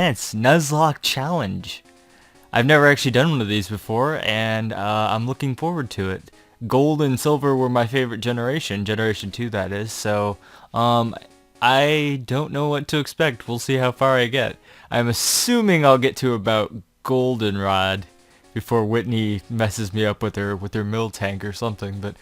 chance. Nuzlocke challenge. I've never actually done one of these before, and I'm looking forward to it. Gold and silver were my favorite generation, Generation 2 that is, so I don't know what to expect. We'll see how far I get. I'm assuming I'll get to about goldenrod before Whitney messes me up with her mill tank or something, but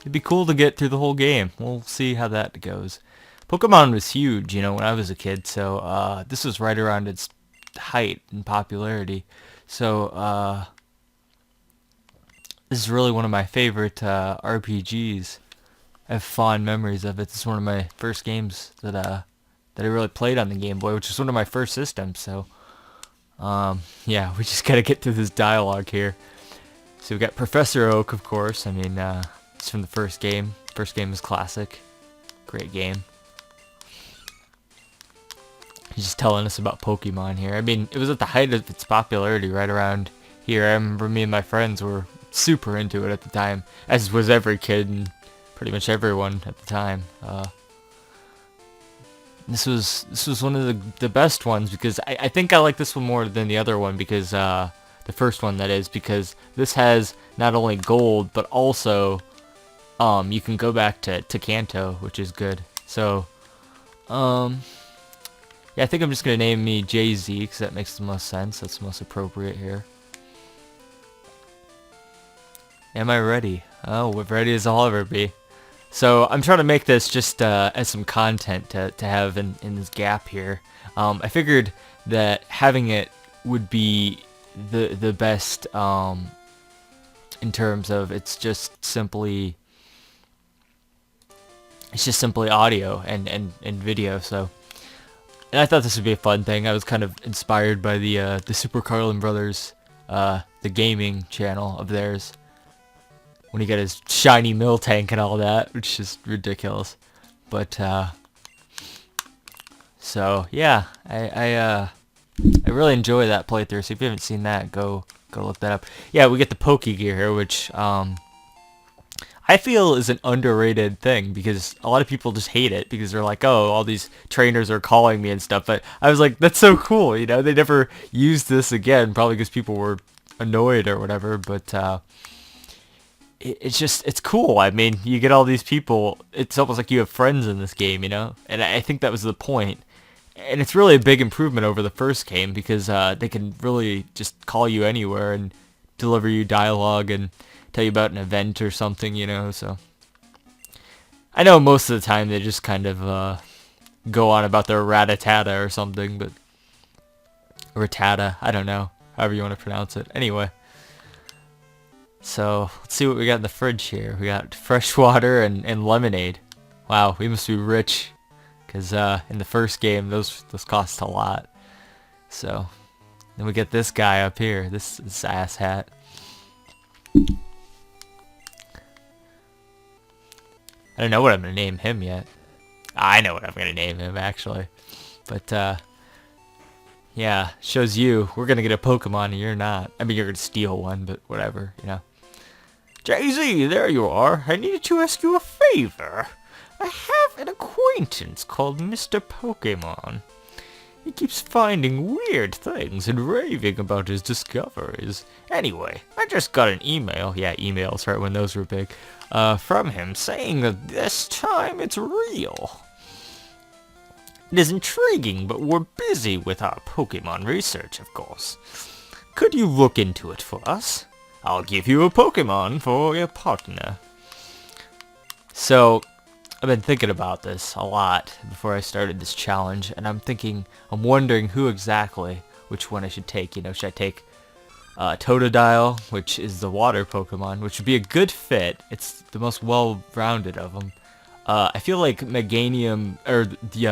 it'd be cool to get through the whole game. We'll see how that goes. Pokemon was huge, you know, when I was a kid, so this was right around its height and popularity. So this is really one of my favorite RPGs. I have fond memories of it. It's one of my first games that I really played on the Game Boy, which is one of my first systems. So yeah, we just gotta get through this dialogue here. So we got Professor Oak, of course. I mean, it's from the first game. First game is classic. Great game. He's just telling us about Pokemon here. I mean, it was at the height of its popularity right around here. I remember me and my friends were super into it at the time, as was every kid and pretty much everyone at the time. This was one of the best ones because I think I like this one more than the other one because the first one that is, because this has not only gold but also you can go back to Kanto, which is good. So yeah, I think I'm just going to name me JZ because that makes the most sense. That's the most appropriate here. Am I ready? Oh, as ready as I'll ever be. So I'm trying to make this just as some content to have in this gap here. I figured that having it would be the best in terms of it's just simply audio and video. So. And I thought this would be a fun thing. I was kind of inspired by the Super Carlin Brothers, the gaming channel of theirs, when he got his shiny mill tank and all that, which is ridiculous. But so yeah, I really enjoy that playthrough. So if you haven't seen that, go look that up. Yeah, we get the Poke Gear here, which I feel is an underrated thing because a lot of people just hate it because they're like, oh, all these trainers are calling me and stuff. But I was like, that's so cool, you know. They never used this again, probably because people were annoyed or whatever. But it's cool. I mean, you get all these people. It's almost like you have friends in this game, you know. And I think that was the point. And it's really a big improvement over the first game because they can really just call you anywhere and deliver you dialogue and tell you about an event or something, you know. So I know most of the time they just kind of go on about their ratatata or something, but ratata, I don't know, however you want to pronounce it. Anyway, so let's see what we got in the fridge here. We got fresh water and lemonade. Wow, we must be rich because in the first game those cost a lot. So then we get this guy up here, this ass hat. I don't know what I'm going to name him yet. I know what I'm going to name him, actually. But, yeah, shows you. We're going to get a Pokemon and you're not. I mean, you're going to steal one, but whatever, you know. JZ, there you are. I needed to ask you a favor. I have an acquaintance called Mr. Pokemon. He keeps finding weird things and raving about his discoveries. Anyway, I just got an email. Yeah, emails, right when those were big. From him saying that this time it's real. It is intriguing, but we're busy with our Pokemon research, of course. Could you look into it for us? I'll give you a Pokemon for your partner. So, I've been thinking about this a lot before I started this challenge, and I'm wondering who exactly, which one I should take. You know, should I take Totodile, which is the water Pokemon, which would be a good fit. It's the most well-rounded of them. I feel like Meganium, or the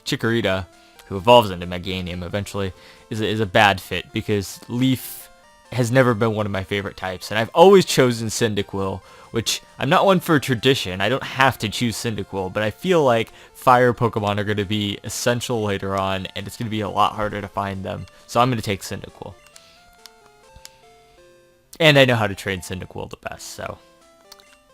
Chikorita, who evolves into Meganium eventually, is a bad fit because Leaf has never been one of my favorite types, and I've always chosen Cyndaquil, which I'm not one for tradition. I don't have to choose Cyndaquil, but I feel like fire Pokemon are going to be essential later on, and it's going to be a lot harder to find them. So I'm going to take Cyndaquil. And I know how to train Cyndaquil the best, so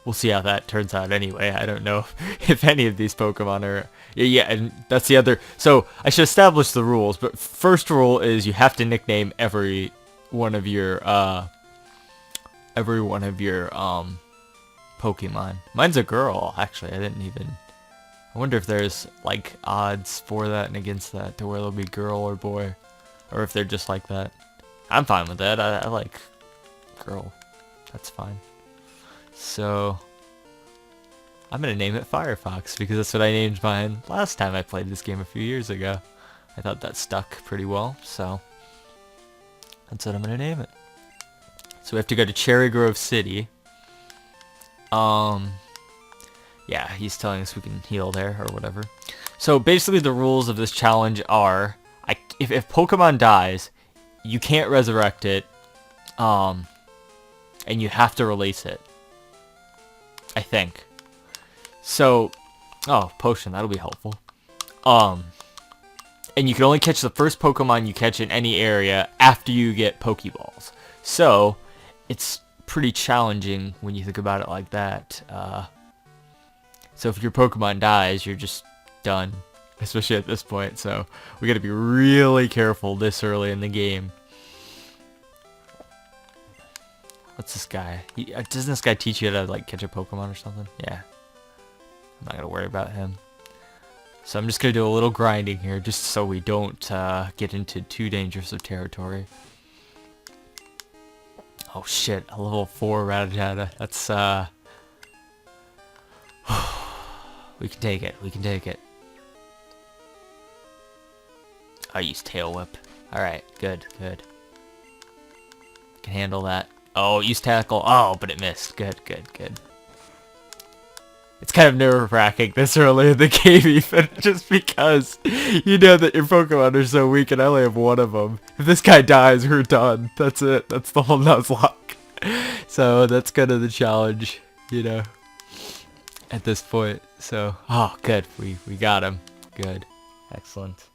we'll see how that turns out anyway. I don't know if any of these Pokemon are... Yeah, and that's the other... So, I should establish the rules, but first rule is you have to nickname every one of your, Pokemon. Mine's a girl, actually. I didn't even... I wonder if there's, like, odds for that and against that, to where it'll be girl or boy. Or if they're just like that. I'm fine with that. I like girl. That's fine. So, I'm going to name it Firefox, because that's what I named mine last time I played this game a few years ago. I thought that stuck pretty well, so that's what I'm going to name it. So we have to go to Cherry Grove City. Yeah, he's telling us we can heal there, or whatever. So basically the rules of this challenge are, if Pokemon dies, you can't resurrect it, and you have to release it. I think. So, oh, potion, that'll be helpful. And you can only catch the first Pokemon you catch in any area after you get Pokeballs. So, it's pretty challenging when you think about it like that. So if your Pokemon dies, you're just done. Especially at this point, so we gotta be really careful this early in the game. What's this guy? Doesn't this guy teach you how to, like, catch a Pokemon or something? Yeah. I'm not gonna worry about him. So I'm just gonna do a little grinding here, just so we don't get into too dangerous of territory. Oh shit, a level 4 Rattata. That's, we can take it, we can take it. I use Tail Whip. Alright, good, good. Can handle that. Oh, use Tackle. Oh, but it missed. Good, good, good. It's kind of nerve-wracking this early in the game, even, just because you know that your Pokemon are so weak and I only have one of them. If this guy dies, we're done. That's it. That's the whole Nuzlocke. So that's kind of the challenge, you know, at this point. So, oh, good. We got him. Good. Excellent.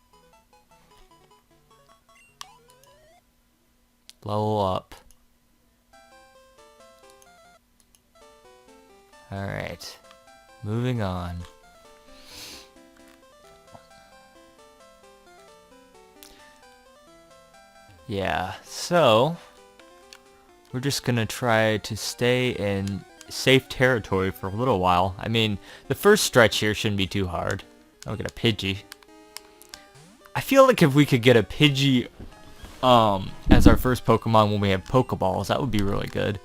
Level up. Alright. Moving on. Yeah, so we're just gonna try to stay in safe territory for a little while. I mean, the first stretch here shouldn't be too hard. I'll get a Pidgey. I feel like if we could get a Pidgey as our first Pokemon when we have Pokeballs, that would be really good.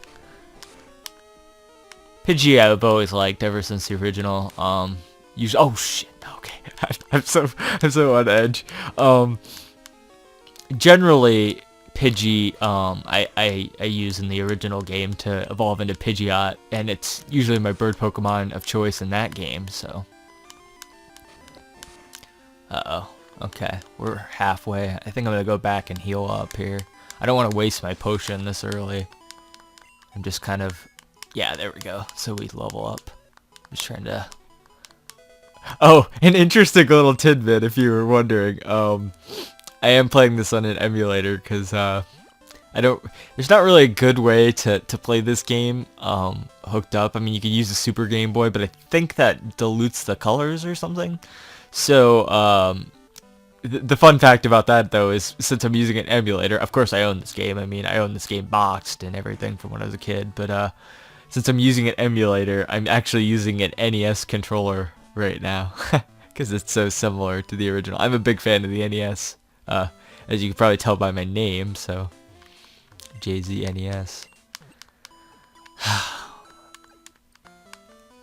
Pidgey I've always liked ever since the original. Oh shit, okay. I'm so on edge. Generally Pidgey I use in the original game to evolve into Pidgeot, and it's usually my bird Pokemon of choice in that game, so. Uh-oh. Okay, we're halfway. I think I'm gonna go back and heal up here. I don't want to waste my potion this early. I'm just kind of... Yeah, there we go. So we level up. Just trying to... Oh, an interesting little tidbit if you were wondering. I am playing this on an emulator because there's not really a good way to play this game hooked up. I mean, you could use a Super Game Boy, but I think that dilutes the colors or something. So, the fun fact about that, though, is since I'm using an emulator, of course I own this game. I mean, I own this game boxed and everything from when I was a kid, but since I'm using an emulator, I'm actually using an NES controller right now, because it's so similar to the original. I'm a big fan of the NES, as you can probably tell by my name, so JZNES.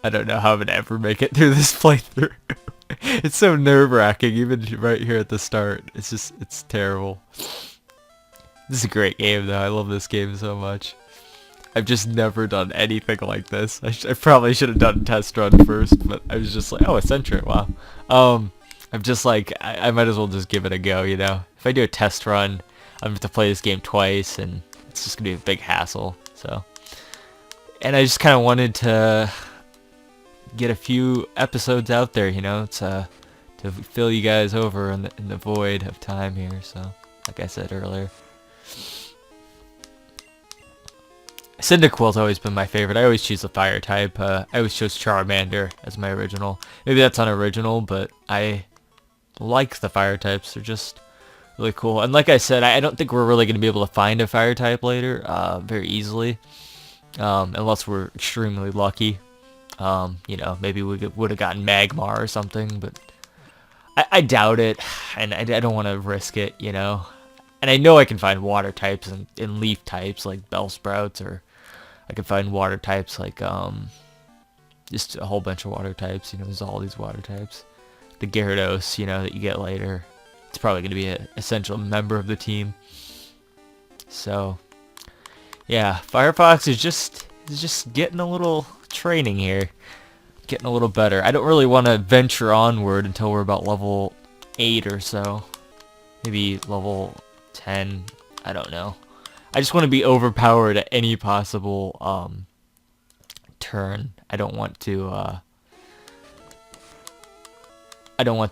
I don't know how I'm gonna ever make it through this playthrough. It's so nerve-wracking, even right here at the start. It's terrible. This is a great game, though. I love this game so much. I've just never done anything like this. I probably should have done a test run first, but I was just like, oh, a Centric, wow. I'm just like, I might as well just give it a go, you know? If I do a test run, I'm going to have to play this game twice, and it's just going to be a big hassle, so. And I just kind of wanted to get a few episodes out there, you know, to fill you guys over in the void of time here, so, like I said earlier. Cyndaquil's always been my favorite. I always choose the fire type. I always chose Charmander as my original. Maybe that's unoriginal, but I like the fire types. They're just really cool. And like I said, I don't think we're really going to be able to find a fire type later very easily. Unless we're extremely lucky. You know, maybe we would have gotten Magmar or something, but I doubt it, and I don't want to risk it, you know. And I know I can find water types and leaf types like Bellsprouts, or I can find water types like just a whole bunch of water types. You know, there's all these water types. The Gyarados, you know, that you get later. It's probably going to be an essential member of the team. So, yeah, Firefox is just getting a little training here, getting a little better. I don't really want to venture onward until we're about level 8 or so, maybe level 10. I don't know. I just want to be overpowered at any possible turn. I don't want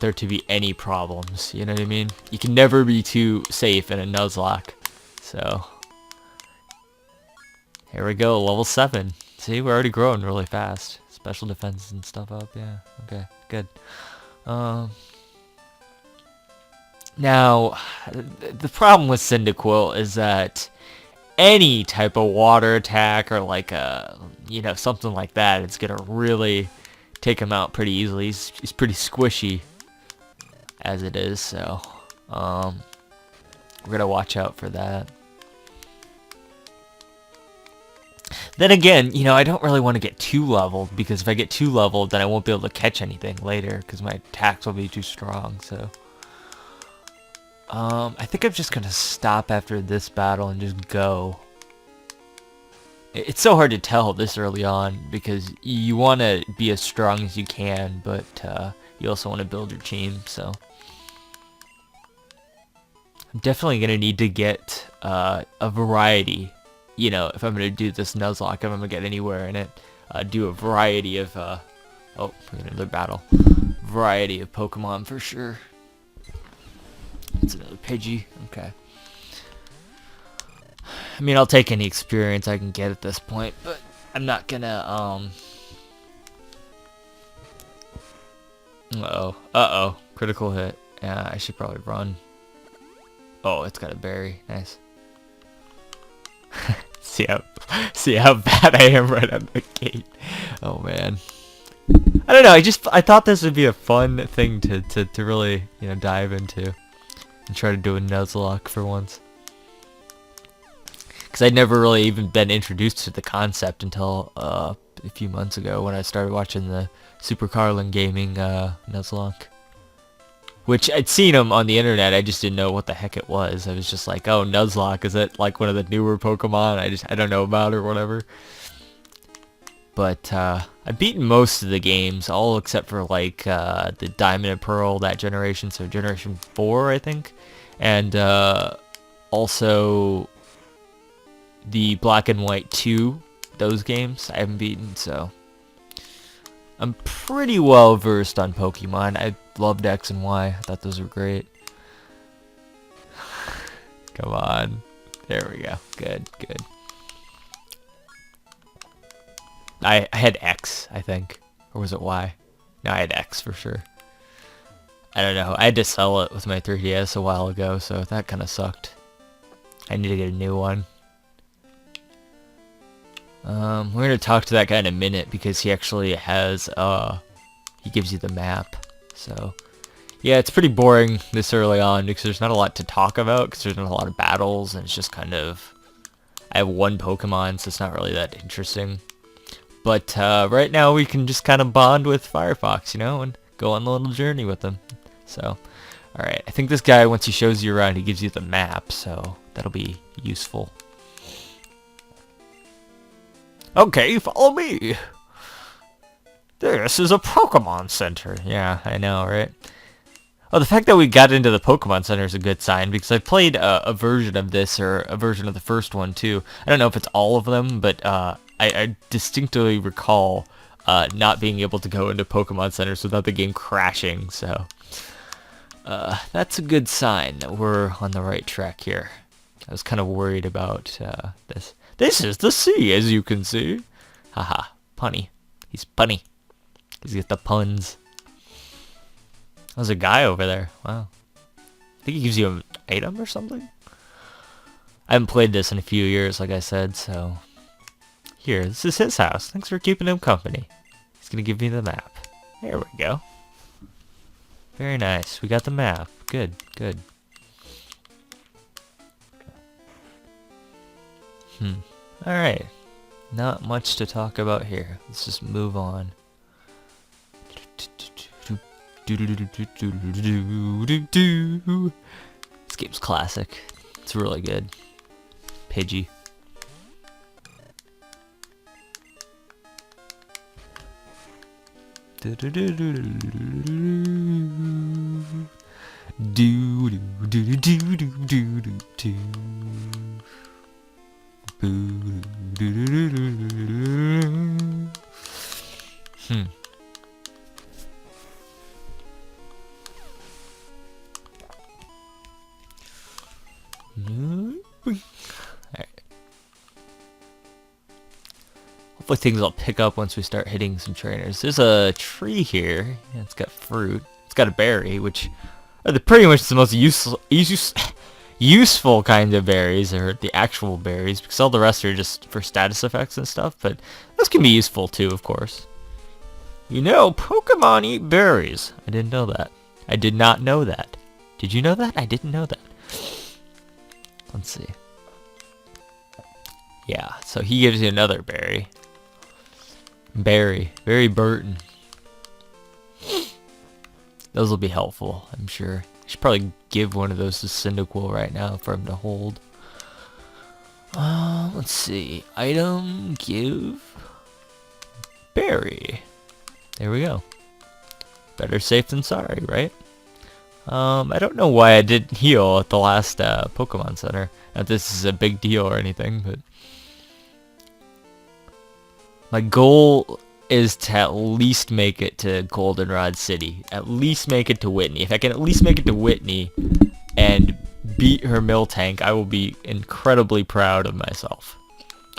there to be any problems. You know what I mean? You can never be too safe in a Nuzlocke. So here we go, level 7. See, we're already growing really fast. Special defense and stuff up, yeah. Okay, good. Now, the problem with Cyndaquil is that any type of water attack or like you know, something like that, it's gonna really take him out pretty easily. He's pretty squishy as it is, so we're gonna watch out for that. Then again, you know, I don't really want to get too leveled, because if I get too leveled, then I won't be able to catch anything later, because my attacks will be too strong, so. I think I'm just going to stop after this battle and just go. It's so hard to tell this early on, because you want to be as strong as you can, but you also want to build your team, so. I'm definitely going to need to get a variety. You know, if I'm going to do this Nuzlocke, if I'm going to get anywhere in it, do a variety of, oh, we're getting another battle. Variety of Pokemon for sure. It's another Pidgey, okay. I mean, I'll take any experience I can get at this point, but I'm not going to, uh-oh, critical hit. Yeah, I should probably run. Oh, it's got a berry, nice. see how bad I am right out of the gate. Oh man. I don't know, I thought this would be a fun thing to really, you know, dive into and try to do a Nuzlocke for once. Cuz I'd never really even been introduced to the concept until a few months ago when I started watching the Super Carlin Gaming Nuzlocke. Which I'd seen him on the internet, I just didn't know what the heck it was. I was just like, oh, Nuzlocke, is it like one of the newer Pokemon I don't know about or whatever. But I've beaten most of the games, all except for like the Diamond and Pearl, that generation, so Generation 4, I think. And also the Black and White 2, those games I haven't beaten, so. I'm pretty well versed on Pokemon. I loved X and Y. I thought those were great. Come on. There we go. Good, good. I had X, I think. Or was it Y? No, I had X for sure. I don't know. I had to sell it with my 3DS a while ago, so that kind of sucked. I need to get a new one. We're going to talk to that guy in a minute because he actually has, he gives you the map. So, yeah, it's pretty boring this early on because there's not a lot to talk about because there's not a lot of battles and it's just kind of, I have one Pokemon, so it's not really that interesting. But, right now we can just kind of bond with Firefox, you know, and go on the little journey with him. So, alright, I think this guy, once he shows you around, he gives you the map, so that'll be useful. Okay, follow me. This is a Pokemon Center. Yeah, I know, right? Oh, the fact that we got into the Pokemon Center is a good sign, because I played a version of this, or a version of the first one, too. I don't know if it's all of them, but I distinctly recall not being able to go into Pokemon Centers without the game crashing, so. That's a good sign that we're on the right track here. I was kind of worried about this. This is the sea, as you can see. Haha, punny. He's punny. He's got the puns. There's a guy over there. Wow. I think he gives you an item or something? I haven't played this in a few years, like I said, so... Here, this is his house. Thanks for keeping him company. He's gonna give me the map. There we go. Very nice. We got the map. Good, good. Alright. Not much to talk about here. Let's just move on. This game's classic. It's really good. Pidgey. Hopefully things will pick up once we start hitting some trainers. There's a tree here. Yeah, it's got fruit. It's got a berry, which are pretty much the most useful kind of berries, or the actual berries, because all the rest are just for status effects and stuff, but those can be useful too, of course. You know, Pokemon eat berries. I didn't know that. I did not know that. Did you know that? I didn't know that. Let's see. Yeah, so he gives you another berry. Barry Burton. Those will be helpful, I'm sure. I should probably give one of those to Cyndaquil right now for him to hold. Let's see. Item, give, berry. There we go. Better safe than sorry, right? I don't know why I didn't heal at the last Pokemon Center. Not this is a big deal or anything, but my goal is to at least make it to Goldenrod City. At least make it to Whitney. If I can at least make it to Whitney and beat her Miltank, I will be incredibly proud of myself.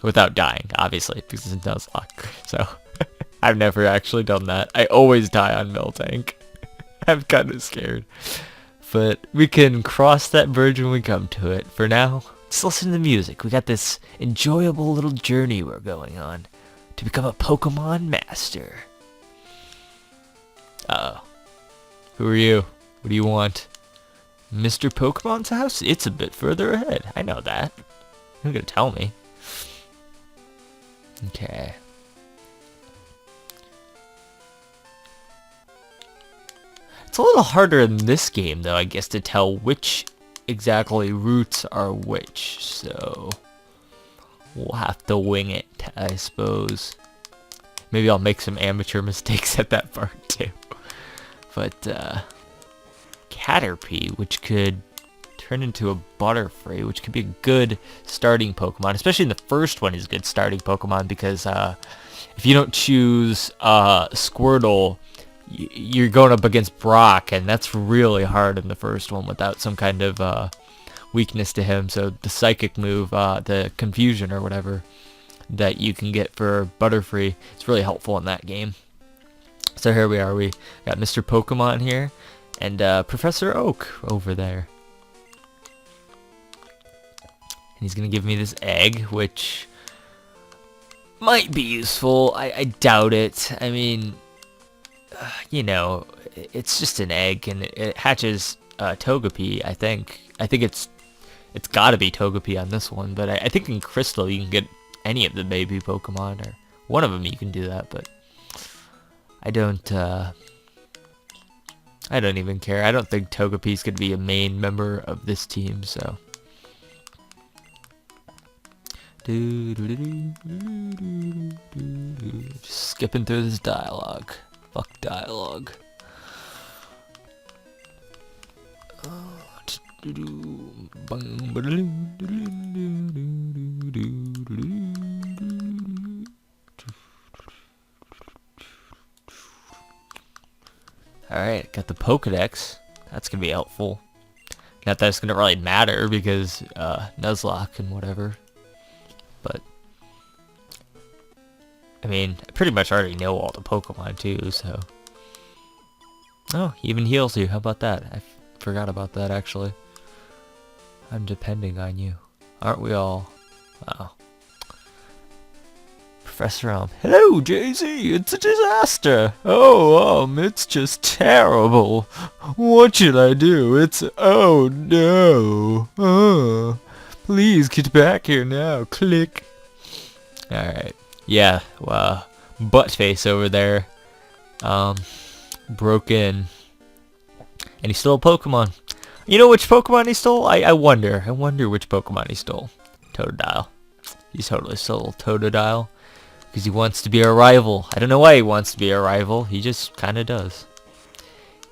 Without dying, obviously, because it's Nuzlocke. So, I've never actually done that. I always die on Miltank. I'm kind of scared. But we can cross that bridge when we come to it. For now, just listen to the music. We got this enjoyable little journey we're going on to become a Pokemon master. Uh-oh. Who are you? What do you want? Mr. Pokemon's house? It's a bit further ahead. I know that. You're gonna tell me. Okay. It's a little harder in this game, though, I guess, to tell which exactly routes are which, so we'll have to wing it, I suppose. Maybe I'll make some amateur mistakes at that part, too. But, Caterpie, which could turn into a Butterfree, which could be a good starting Pokemon. Especially in the first one is a good starting Pokemon, because, if you don't choose, Squirtle, you're going up against Brock, and that's really hard in the first one without some kind of, weakness to him. So the psychic move, the confusion or whatever that you can get for Butterfree, it's really helpful in that game. So here we are, we got Mr. Pokemon here and Professor Oak over there, and he's gonna give me this egg, which might be useful. I doubt it. I mean, you know, it's just an egg, and it hatches Togepi. I think it's gotta be Togepi on this one, but I think in Crystal you can get any of the baby Pokemon, or one of them you can do that, but I don't even care. I don't think Togepi's gonna be a main member of this team, so. Just skipping through this dialogue. Fuck dialogue. Alright, got the Pokedex. That's gonna be helpful. Not that it's gonna really matter because Nuzlocke and whatever. but I mean, I pretty much already know all the Pokemon too, so. Oh, he even heals you. How about that? I forgot about that, actually. I'm depending on you. Aren't we all? Wow. Professor Elm. Hello, JZ. It's a disaster. Oh, it's just terrible. What should I do? Oh no. Please get back here now. Click. Alright. Yeah, Buttface over there. Broke in. And he stole a Pokemon. You know which Pokemon he stole? I wonder. I wonder which Pokemon he stole. Totodile. He totally stole Totodile. Because he wants to be our rival. I don't know why he wants to be our rival. He just kind of does.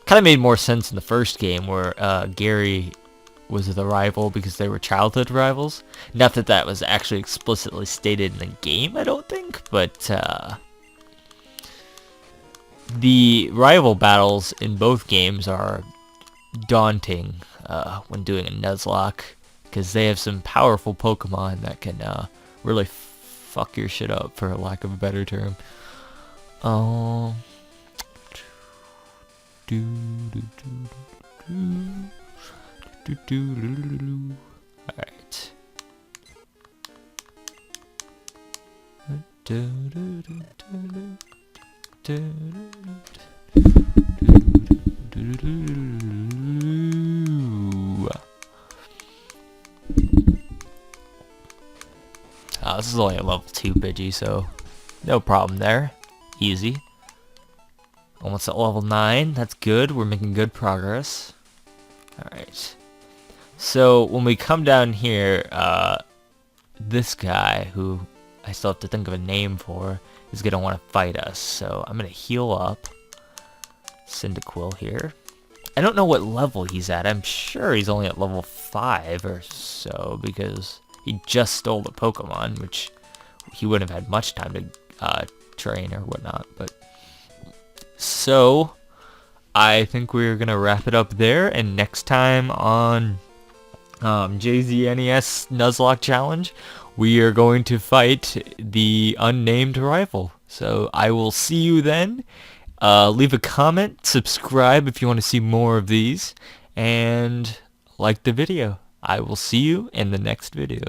Kind of made more sense in the first game where Gary was the rival because they were childhood rivals. Not that that was actually explicitly stated in the game, I don't think. But the rival battles in both games are daunting when doing a Nuzlocke. Because they have some powerful Pokemon that can really fuck your shit up, for lack of a better term. Alright. This is only a level 2 Pidgey, so no problem there. Easy. Almost at level 9. That's good. We're making good progress. Alright. So, when we come down here, this guy, who I still have to think of a name for, is going to want to fight us. So, I'm going to heal up. Cyndaquil here. I don't know what level he's at. I'm sure he's only at level 5 or so, because he just stole the Pokemon, which he wouldn't have had much time to train or whatnot. But so I think we're gonna wrap it up there, and next time on JZNES Nuzlocke Challenge, we are going to fight the unnamed rival. So I will see you then. Leave a comment, subscribe if you want to see more of these, and like the video. I will see you in the next video.